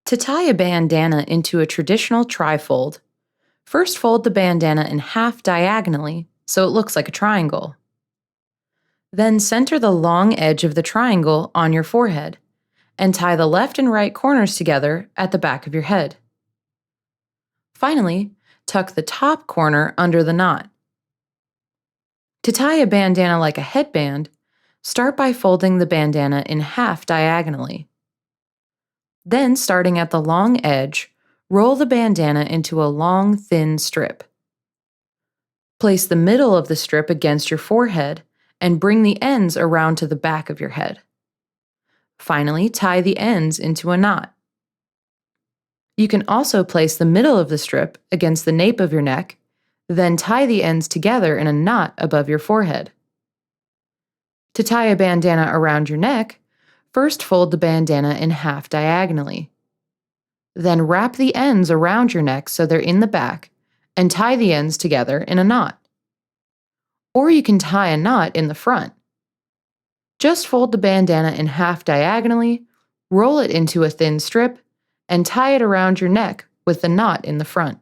To tie a bandana into a traditional trifold, first fold the bandana in half diagonally so it looks like a triangle. Then center the long edge of the triangle on your forehead and tie the left and right corners together at the back of your head. Finally, tuck the top corner under the knot. To tie a bandana like a headband, start by folding the bandana in half diagonally. Then, starting at the long edge, roll the bandana into a long, thin strip. Place the middle of the strip against your forehead and bring the ends around to the back of your head. Finally, tie the ends into a knot. You can also place the middle of the strip against the nape of your neck, then tie the ends together in a knot above your forehead. To tie a bandana around your neck, first fold the bandana in half diagonally. Then wrap the ends around your neck so they're in the back and tie the ends together in a knot. Or you can tie a knot in the front. Just fold the bandana in half diagonally, roll it into a thin strip, and tie it around your neck with the knot in the front.